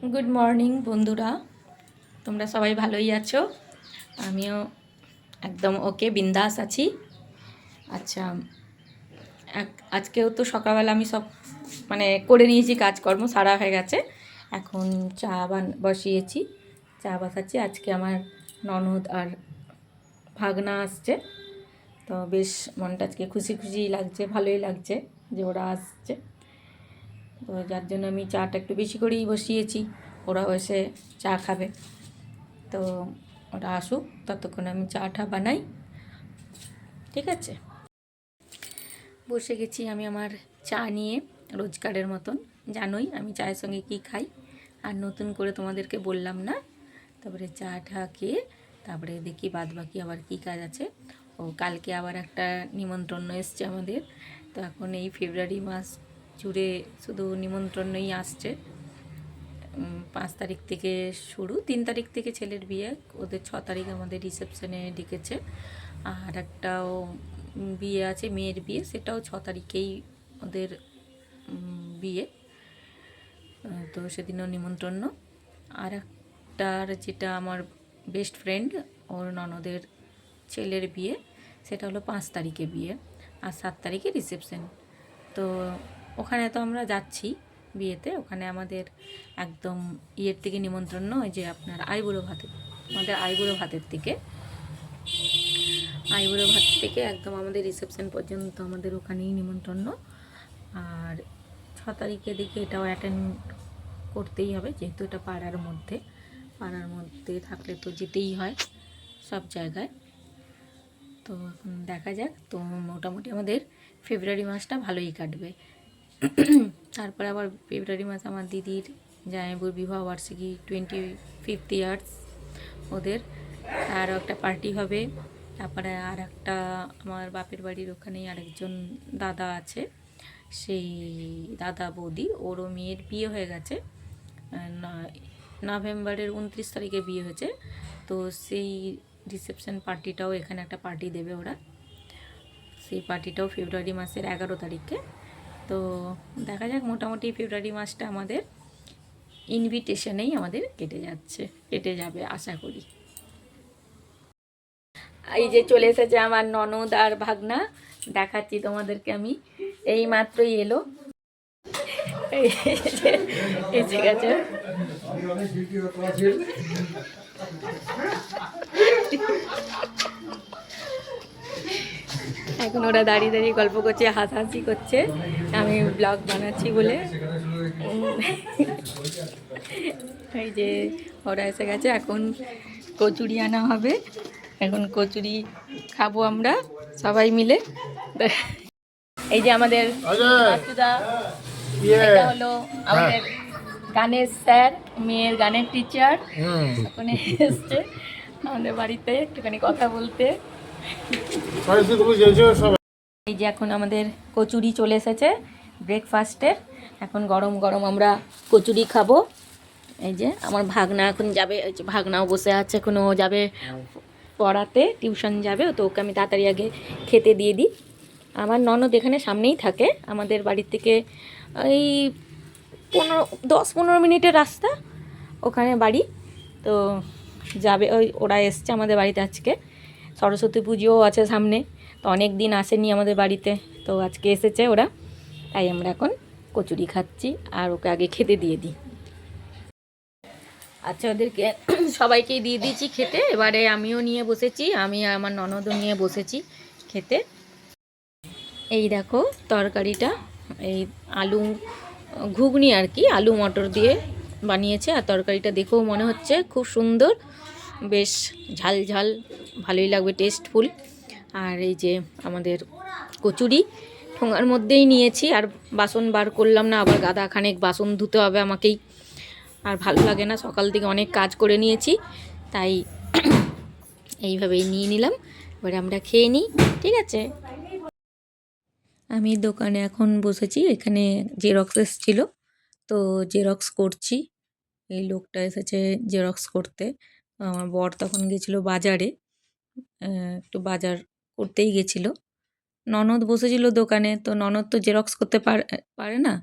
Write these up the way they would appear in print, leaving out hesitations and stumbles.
Good morning বন্ধুরা, তোমরা সবাই ভালোই আছো? আমিও একদম ওকে বিন্দাস আছি। আচ্ছা, আজকেও তো সকালবেলা আমি সব করে নিয়েছি, কাজকর্ম সারা হয়ে গেছে। এখন চা বসিয়েছি, চা বসাচ্ছি। আজকে আমার ননদ আর ভাগনা আসছে, তো বেশ মনটা আজকে খুশি খুশি লাগছে, ভালোই লাগছে যে ওরা আসছে। তো যার জন্য আমি চাটা একটু বেশি করেই বসিয়েছি, ওরাও এসে চা খাবে। তো ওরা আসুক, ততক্ষণ আমি চাটা বানাই। ঠিক আছে, বসে গেছি আমি আমার চা নিয়ে, রোজকারের মতন। জানোই আমি চায়ের সঙ্গে কি খাই, আর নতুন করে তোমাদেরকে বললাম না। তারপরে চাটা খেয়ে তারপরে দেখি বাদ বাকি আবার কি কাজ আছে। ও কালকে আবার একটা নিমন্ত্রণ এসছে আমাদের। তো এখন এই ফেব্রুয়ারি মাস জুড়ে শুধু নিমন্ত্রণই আসছে। 5 তারিখ থেকে শুরু, 3 তারিখ থেকে ছেলের বিয়ে, ওদের 6 তারিখ আমাদের রিসেপশনে ডেকেছে। আর একটাও বিয়ে আছে, মেয়ের বিয়ে, সেটাও 6 তারিখেই ওদের বিয়ে। তো সেদিনও নিমন্ত্রণ। আর একটার যেটা আমার বেস্ট ফ্রেন্ড, ওর ননদের ছেলের বিয়ে, সেটা হলো 5 তারিখে বিয়ে, আর 7 তারিখে রিসেপশন। তো ওখানে তো আমরা যাচ্ছি বিয়েতে। ওখানে আমাদের একদম ইয়ের থেকে নিমন্ত্রণ, ওই যে আপনার আইবুড়ো ভাতের, আমাদের আইবুড়ো ভাতের থেকে, আইবুড়ো ভাত থেকে একদম আমাদের রিসেপশন পর্যন্ত আমাদের ওখানেই নিমন্ত্রণ। আর 6 তারিখে দেখি এটাও অ্যাটেন্ড করতেই হবে, যেহেতু এটা পাড়ার মধ্যে, পাড়ার মধ্যে থাকলে তো যেতেই হয় সব জায়গায়। তো এখন দেখা যাক। তো মোটামুটি আমাদের ফেব্রুয়ারি মাসটা ভালোই কাটবে। তারপরে আবার ফেব্রুয়ারি মাস আমার দিদির জামাইবাবুর বিবাহ বার্ষিকী, 25 ইয়ার্স ওদের, আরও একটা পার্টি হবে। তারপরে আর একটা আমার বাপের বাড়ির ওখানেই আরেকজন দাদা আছে, সেই দাদা বৌদি, ওরও মেয়ের বিয়ে হয়ে গেছে। নভেম্বরের 29 তারিখে বিয়ে হয়েছে। তো সেই রিসেপশন পার্টিটাও, এখানে একটা পার্টি দেবে ওরা, সেই পার্টিটাও ফেব্রুয়ারি মাসের 11 তারিখে। তো দেখা যাক, মোটামুটি ফেব্রুয়ারি মাসটা আমাদের ইনভিটেশনেই আমাদের কেটে যাবে আশা করি। এই যে চলে এসেছে আমার ননদ আর ভাগনা, দেখাচ্ছি তোমাদেরকে আমি। এই মাত্রই এলো, এসে গেছে। এখন ওরা দাঁড়িয়ে দাঁড়িয়ে গল্প করছে, হাসাহাসি করছে, আমি ব্লগ বানাচ্ছি বলে। এই যে ওরা এসে গেছে, এখন কচুরি আনা হবে, এখন কচুরি খাবো আমরা সবাই মিলে। এই যে আমাদের এটা হলো আমাদের গানের স্যার, মেয়ের গানের টিচার, এখন এসছে আমাদের বাড়িতে একটুখানি কথা বলতে। এই যে এখন আমাদের কচুরি চলে এসেছে ব্রেকফাস্টের, এখন গরম গরম আমরা কচুরি খাবো। এই যে আমার ভাগনা এখন যাবে, এই যে ভাগনাও বসে আছে, এখন ও যাবে পড়াতে, টিউশন যাবে। তো ওকে আমি তাড়াতাড়ি আগে খেতে দিয়ে দিই। আমার ননদ এখানে সামনেই থাকে, আমাদের বাড়ির থেকে এই 10-15 মিনিটের রাস্তা ওখানে বাড়ি। তো যাবে, ওরা এসছে আমাদের বাড়িতে আজকে, সরস্বতী পুজোও আছে সামনে, তো অনেক দিন আসেনি আমাদের বাড়িতে, তো আজকে এসেছে ওরা। তাই আমরা এখন কচুরি খাচ্ছি, আর ওকে আগে খেতে দিয়ে দিই। আচ্ছা, ওদেরকে সবাইকেই দিয়ে দিয়েছি খেতে, এবারে আমিও নিয়ে বসেছি, আমি আর আমার ননদও নিয়ে বসেছি খেতে। এই দেখো তরকারিটা, এই আলু ঘুগনি আর কি, আলু মটর দিয়ে বানিয়েছে। আর তরকারিটা দেখেও মনে হচ্ছে খুব সুন্দর, বেশ ঝাল ঝাল, ভালোই লাগবে, টেস্টফুল। আর এই যে আমাদের কচুরি ঠোঙার মধ্যেই নিয়েছি, আর বাসন বার করলাম না, আবার গাদা খানেক বাসন ধুতে হবে আমাকেই, আর ভালো লাগে না, সকাল থেকে অনেক কাজ করে নিয়েছি, তাই এইভাবেই নিয়ে নিলাম। এবারে আমরা খেয়ে নিই, ঠিক আছে। আমি দোকানে এখন বসেছি, এখানে জেরক্স এসেছিলো, তো জেরক্স করছি। এই লোকটা এসেছে জেরক্স করতে। আমার বর তখন গেছিলো বাজারে, একটু বাজার করতেই গেছিলো। ননদ বসেছিল দোকানে, তো ননদ তো জেরক্স করতে পারে না,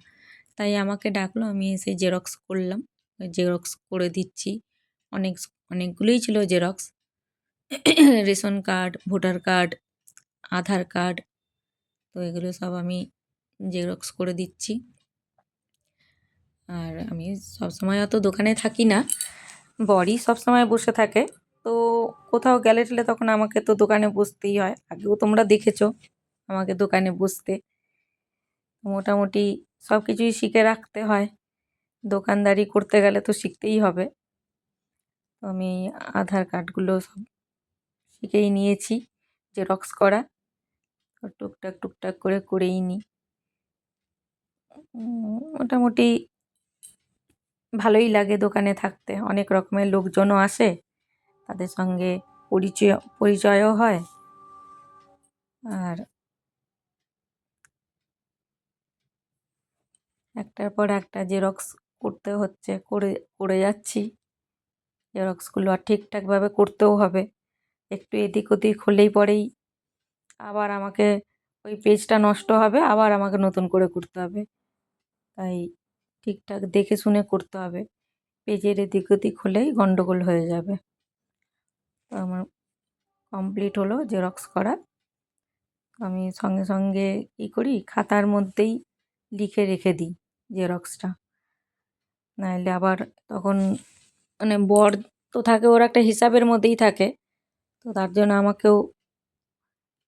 তাই আমাকে ডাকলো, আমি এসে জেরক্স করলাম। জেরক্স করে দিচ্ছি। অনেকগুলোই ছিল xerox, ration card, voter card, Aadhaar card. তো এগুলো সব আমি জেরক্স করে দিচ্ছি। আর আমি সবসময় অত দোকানে থাকি না, বরই সবসময় বসে থাকে। তো কোথাও গেলে টেলে তখন আমাকে তো দোকানে বসতেই হয়। আগেও তোমরা দেখেছো আমাকে দোকানে বসতে। মোটামুটি সব কিছুই শিখে রাখতে হয়, দোকানদারি করতে গেলে তো শিখতেই হবে। তো আমি আধার কার্ডগুলো সব শিখেই নিয়েছি জেরক্স করা, টুকটাক টুকটাক করে করেই নিই। মোটামুটি ভালোই লাগে দোকানে থাকতে, অনেক রকমের লোকজনও আসে, তাদের সঙ্গে পরিচয়ও হয়। আর একটার পর একটা জেরক্স করতে হচ্ছে, করে যাচ্ছি। জেরক্সগুলো আর ঠিকঠাকভাবে করতেও হবে, একটু এদিক ওদিক হলেই পরেই আবার আমাকে ওই পেজটা নষ্ট হবে, আবার আমাকে নতুন করে করতে হবে। তাই ঠিকঠাক দেখে শুনে করতে হবে, পেজের এদিক ওদিক হলেই গন্ডগোল হয়ে যাবে। তো আমার কমপ্লিট হলো জেরক্স করা। আমি সঙ্গে সঙ্গে কী করি, খাতার মধ্যেই লিখে রেখে দিই জেরক্সটা, নাহলে আবার তখন মানে বর তো থাকে, ওর একটা হিসাবের মধ্যেই থাকে, তো তার জন্য আমাকেও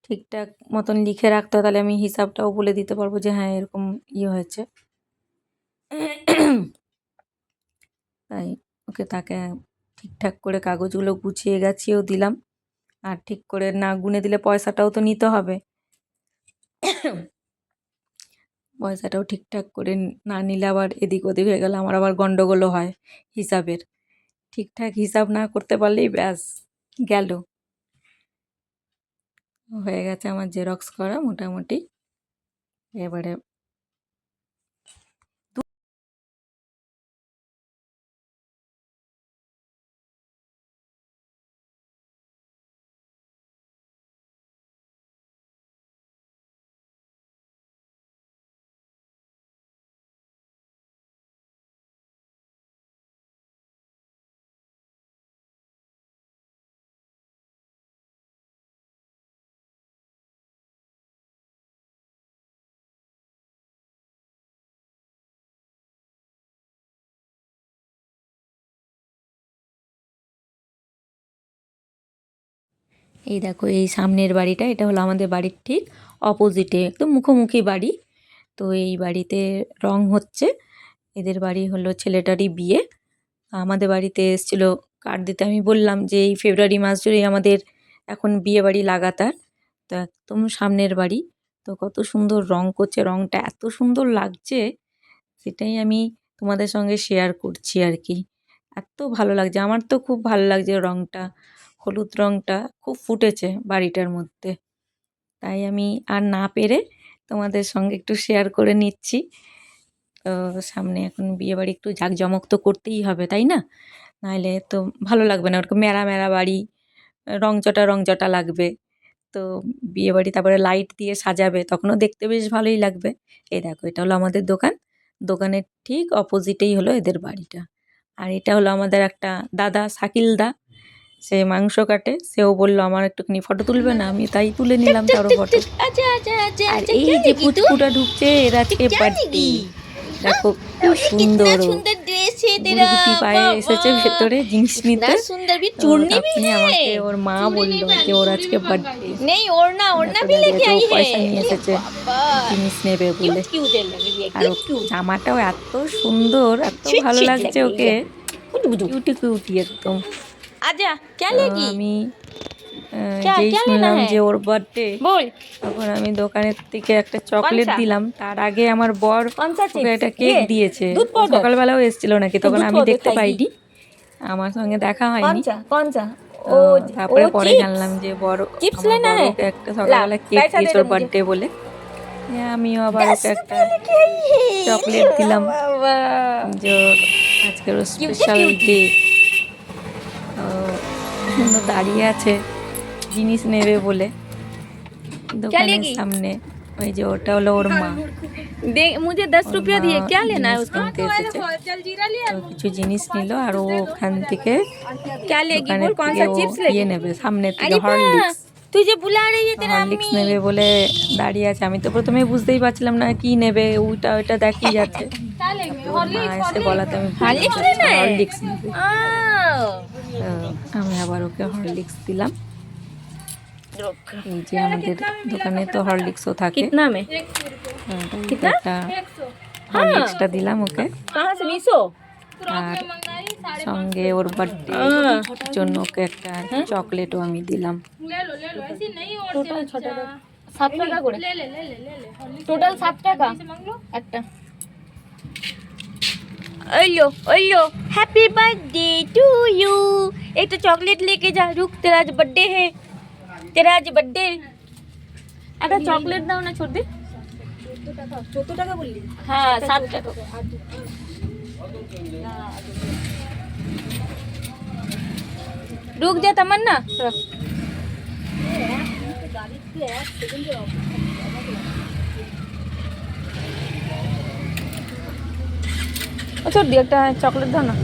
ঠিকঠাক মতন লিখে রাখতে হয়। তাহলে আমি হিসাবটাও বলে দিতে পারবো যে হ্যাঁ এরকম হয়েছে। তাই তাকে ঠিকঠাক করে কাগজগুলো গুছিয়ে গাছিয়েও দিলাম। আর ঠিক করে না গুনে দিলে পয়সাটাও তো নিতে হবে, পয়সাটাও ঠিকঠাক করে না নিলে আবার এদিক ওদিক হয়ে গেলে আমার আবার গন্ডগোলও হয় হিসাবের। ঠিকঠাক হিসাব না করতে পারলেই ব্যাস গেল। হয়ে গেছে আমার জেরক্স করা মোটামুটি। এবারে এই দেখো, এই সামনের বাড়িটা, এটা হলো আমাদের বাড়ির ঠিক অপোজিটে, একদম মুখোমুখি বাড়ি। তো এই বাড়িতে রং হচ্ছে, এদের বাড়ি হলো ছেলেটারই বিয়ে। আমাদের বাড়িতে এসেছিলো কার্ড দিতে। আমি বললাম যে এই ফেব্রুয়ারি মাস জুড়েই আমাদের এখন বিয়ে বাড়ি লাগাতার। তো একদম সামনের বাড়ি, তো কত সুন্দর রং করছে, রংটা এত সুন্দর লাগছে, সেটাই আমি তোমাদের সঙ্গে শেয়ার করছি আর কি। এত ভালো লাগছে, আমার তো খুব ভালো লাগছে রংটা, হলুদ রংটা খুব ফুটেছে বাড়িটার মধ্যে। তাই আমি আর না পেরে তোমাদের সঙ্গে একটু শেয়ার করে নিচ্ছি। তো সামনে এখন বিয়েবাড়ি, একটু জাঁকজমক তো করতেই হবে, তাই না? নাহলে তো ভালো লাগবে না, ওরকম মেরা মেরা বাড়ি, রংচটা লাগবে। তো বিয়েবাড়ি তারপরে লাইট দিয়ে সাজাবে, তখনও দেখতে বেশ ভালোই লাগবে। এই দেখো, এটা হলো আমাদের দোকান, দোকানের ঠিক অপোজিটেই হলো এদের বাড়িটা। আর এটা হলো আমাদের একটা দাদা, শাকিল দা, সে মাংস কাটে। সেও বললো আমার একটুখানি ফটো তুলবে না, আমি তাই তুলে নিলাম তারও ফটো। আর এই যে পুচকুটা ঢুকছে, এর আজকে বার্থডে। দেখো কি সুন্দর, গুটি পায়ে এসেছে ভেতরে জিনিস নিতে। তখনই আমাকে ওর মা বললো যে ওর আজকে বার্থডে, পয়সা নিয়ে এসেছে জিনিস নেবে বলে। আর জামাটাও এত সুন্দর, এত ভালো লাগছে ওকে, কিউটি কিউটি একদম। আমি যেই শুনলাম যে ওর বার্থডে, তখন আমি দোকানের থেকে একটা চকলেট দিলাম। তার আগে আমার বর ওকে একটা কেক দিয়েছে, সকালবেলাও এসেছিল নাকি, তখন আমি দেখতে পাইনি, আমার সঙ্গে দেখা হয়নি। তারপরে পরে জানলাম যে বড় ওকে একটা সকালবেলা কেক দিয়েছে ওর বার্থডে বলে। আমিও আবার ওকে একটা চকলেট দিলাম যে আজকের স্পেশাল ডে। দাঁড়িয়ে আছে জিনিস নেবে বলে দোকানের সামনে। ওই যে ওটা হলো ওর মা। मुझे 10 रुपया মা दिए, क्या लेना है জিনিস उसको? কিনতে এসেছে, তো কিছু জিনিস নিল আর ও ওখান থেকে क्या लेगी দোকানের बोल, कौन থেকে सा ও चिप्स ইয়ে लेगी? নেবে, সামনের থেকে अरे बा, হরলিক্স। तुझे बुला रही है तेरा হরলিক্স अम्मी। নেবে বলে দাঁড়িয়ে আছে। আমি তো প্রথমে বুঝতেই পারছিলাম না কি নেবে, ওইটা ওইটা দেখিয়ে যাচ্ছে। ওর মা এসে বলাতে আমি বুঝলাম हॉर्लिक्स যে लेना আচ্ছা है। হরলিক্স নেবে। आओ। তো আমি আবার ওকে হরলিক্স দিলাম। रुक। এই যে আমাদের দোকানে তো হরলিক্সও থাকে। कितना में? তাই कितना? একটা হরলিক্সটা দিলাম ওকে। कहाँ से? 200? আর সঙ্গে ওর বার্থডে জন্য ওকে একটা চকলেটও আমি দিলাম। টোটাল 6 টাকা, 7 টাকা করে, টোটাল 7 টাকা একটা। ओयो ओयो, हैप्पी बर्थडे टू यू। एक तो चॉकलेट लेके जा, रुक, तेरा आज बर्थडे है, तेरा आज बर्थडे। একটা চকলেট দাও না, ছোট দে। 14 টাকা বললি? হ্যাঁ 7 টাকা। रुक जा तमन्ना। ছোট দিয়ে একটা চকলেট দাও না,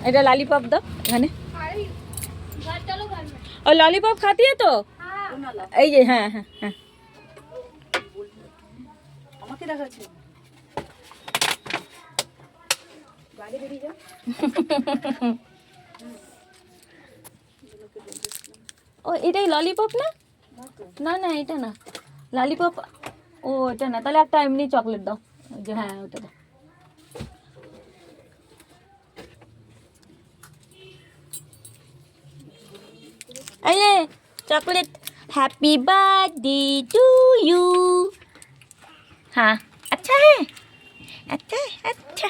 এটা ললিপপ দাও এখানে। और लॉलीपॉप खाती है तो এই যে, হ্যাঁ হ্যাঁ হ্যাঁ। আমাকে দেখাচ্ছি গাড়ি বেরিয়ে যা। ও এটাই ললিপপ না? না না এটা না ললিপপ, ও এটা না, তাহলে একটা এমনি চকলেট দাও, ওই যে হ্যাঁ ওটা দাও। अरे chocolate, happy birthday to you. हाँ अच्छा है, अच्छा अच्छा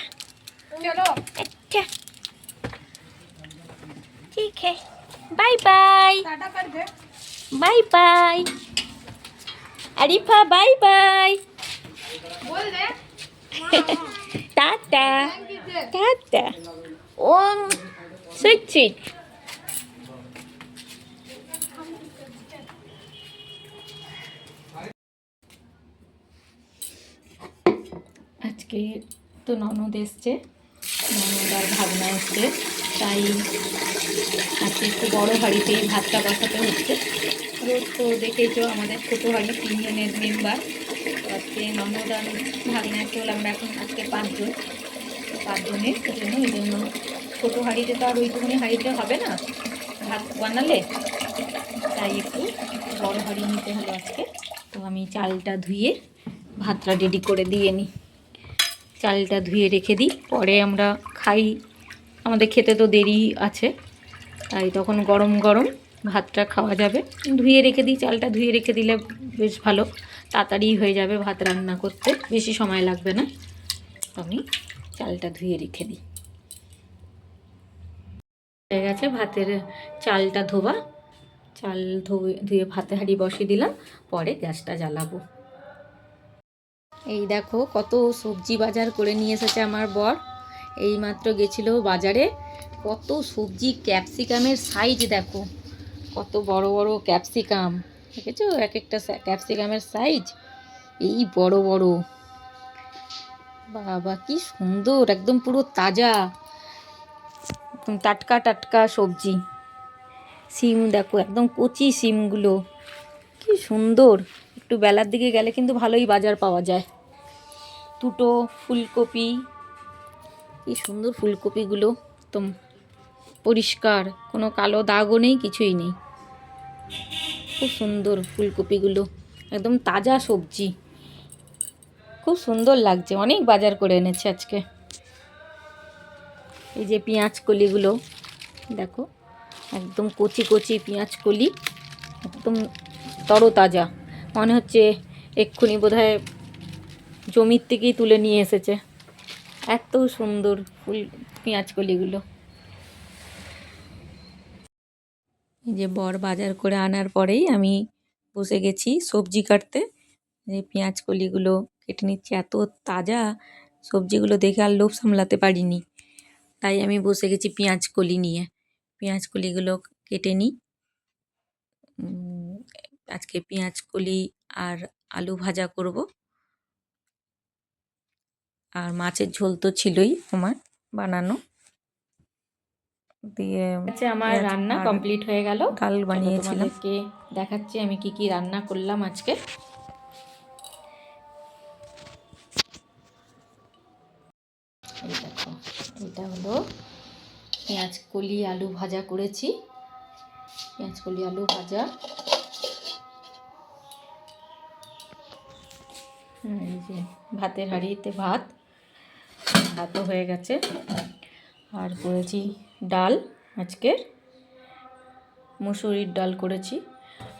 चलो अच्छा, ठीक है, bye bye bye bye. Arifa bye bye बोल दे। टाटा टाटा। ओम स्वीट स्वीट। আজকে তো ননদ এসছে, ননদ আর ভাগনা এসছে, তাই আজকে একটু বড় হাঁড়িতে ভাতটা বসাতে হচ্ছে। রোজ তো দেখেইছো আমাদের ছোটো হাঁড়ি, 3 জনের মেম্বার। তো আজকে ননদ আর ভাগনা এসে হলো, আমরা এখন আজকে 5 জন, 5 জনের জন্য এই জন্য ছোটো হাঁড়িতে তো আর ওইটুকুনি হাঁড়িতে হবে না ভাত বানালে, তাই একটু বড় হাঁড়ি নিতে হলো আজকে। তো আমি চালটা ধুয়ে ভাতটা রেডি করে দিয়ে নিই, চালটা ধুয়ে রেখে দিই, পরে আমরা খাই, আমাদের খেতে তো দেরি আছে, তাই তখন গরম গরম ভাতটা খাওয়া যাবে। ধুয়ে রেখে দিই, চালটা ধুয়ে রেখে দিলে বেশ ভালো, তাড়াতাড়ি হয়ে যাবে ভাত রান্না করতে, বেশি সময় লাগবে না। তো আমি চালটা ধুয়ে রেখে দিই। হয়ে গেছে ভাতের চালটা ধোয়া, চাল ধুয়ে ভাতে হাঁড়ি বসিয়ে দিলাম, পরে গ্যাসটা জ্বালাবো। এই দেখো কত সবজি বাজার করে নিয়ে এসেছে আমার বর, এইমাত্র গেছিল বাজারে। কত সবজি, ক্যাপসিকামের সাইজ দেখো, কত বড় বড় ক্যাপসিকাম, দেখেছো এক একটা ক্যাপসিকামের সাইজ এই বড় বড়। বাবা কি সুন্দর, একদম পুরো তাজা, একদম টাটকা টাটকা সবজি। সিম দেখো, একদম কচি সিমগুলো, কি সুন্দর। একটু বেলার দিকে গেলে কিন্তু ভালোই বাজার পাওয়া যায়। দুটো ফুলকপি, কি সুন্দর ফুলকপিগুলো, একদম পরিষ্কার, কোনো কালো দাগও নেই, কিছুই নেই, খুব সুন্দর ফুলকপিগুলো, একদম তাজা সবজি, খুব সুন্দর লাগছে। অনেক বাজার করে এনেছে আজকে। এই যে পেঁয়াজ কলিগুলো দেখো, একদম কচি কচি পেঁয়াজ কলি, একদম তরতাজা, মনে হচ্ছে এক্ষুনি বোধহয় জমির থেকেই তুলে নিয়ে এসেছে, এত সুন্দর ফুল পেঁয়াজ কলিগুলো। এই যে বর বাজার করে আনার পরেই আমি বসে গেছি সবজি কাটতে। এই পেঁয়াজ কলিগুলো কেটে নিচ্ছি, এত তাজা সবজিগুলো দেখে আর লোভ সামলাতে পারিনি, তাই আমি বসে গেছি পেঁয়াজ কলি নিয়ে। পেঁয়াজ কলিগুলো কেটে নিই। আজকে পেঁয়াজ কলি আর আলু ভাজা করব। আর মাছের ঝোল তো ছিলই আমার বানানো। দিয়ে আচ্ছা, আমার পেঁয়াজ রান্না আর কমপ্লিট হয়ে গেল। ডাল চলো বানিয়েছিলাম। তোমাদেরকে দেখাচ্ছি আমি কি কি রান্না করলাম আজকে। এই দেখো, এটা হলো পেঁয়াজ কলি আলু ভাজা করেছি। পেঁয়াজ কলি আলু ভাজা, এই যে ভাতের হাঁড়িতে ভাতও হয়ে গেছে। আর করেছি ডাল, আজকের মুসুরির ডাল করেছি।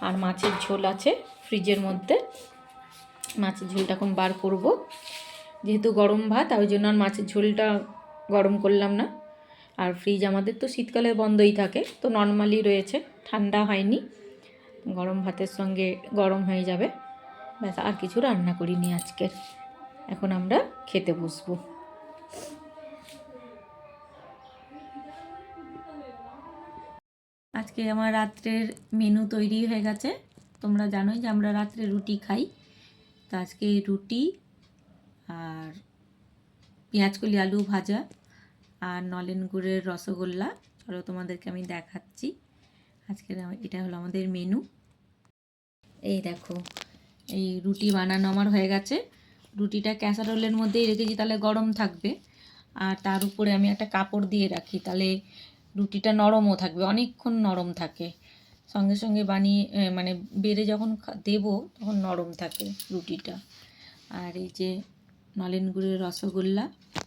আর মাছের ঝোল আছে ফ্রিজের মধ্যে, মাছের ঝোলটা এখন বার করব। যেহেতু গরম ভাত, ওই জন্য আর মাছের ঝোলটা গরম করলাম না। আর ফ্রিজ আমাদের তো শীতকালে বন্ধই থাকে, তো নর্মালি রয়েছে, ঠান্ডা হয়নি। গরম ভাতের সঙ্গে গরম হয়ে যাবে, ব্যাস। আর কিছু রান্না করিনি আজকের। এখন আমরা খেতে বসবো। আজকে আমার রাত্রের মেনু তৈরি হয়ে গেছে। তোমরা জানোই যে আমরা রাত্রে রুটি খাই। তো আজকে রুটি আর পেঁয়াজকলি আলু ভাজা আর নলেন গুড়ের রসগোল্লা। চলো তোমাদেরকে আমি দেখাচ্ছি। আজকের এটা হলো আমাদের মেনু। এই দেখো, এই রুটি বানানো আমার হয়ে গেছে। রুটিটা ক্যাসারোলের মধ্যেই রেখেছি, তাহলে গরম থাকবে। আর তার উপরে আমি একটা কাপড় দিয়ে রাখি, তাহলে রুটিটা নরমও থাকবে, অনেকক্ষণ নরম থাকে। সঙ্গে সঙ্গে বানিয়ে মানে বেড়ে যখন দেবো তখন নরম থাকে রুটিটা। আর এই যে নলেন গুড়ের রসগোল্লা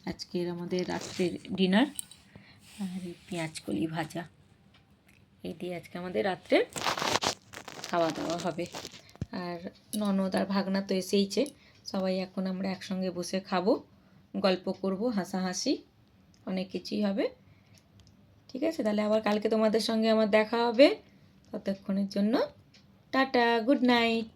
আজকের আমাদের রাত্রের ডিনার। আর এই পেঁয়াজকলি ভাজা, এই দিয়ে আজকে আমাদের রাত্রে খাওয়া দাওয়া হবে। আর ননদ আর ভাগনা তো এসেইছে, সবাই এখন আমরা একসঙ্গে বসে খাবো, গল্প করব, হাসাহাসি, অনেক কিছুই হবে। ঠিক আছে, তাহলে আবার কালকে তোমাদের সঙ্গে আমার দেখা হবে। ততক্ষণের জন্য টাটা, গুড নাইট।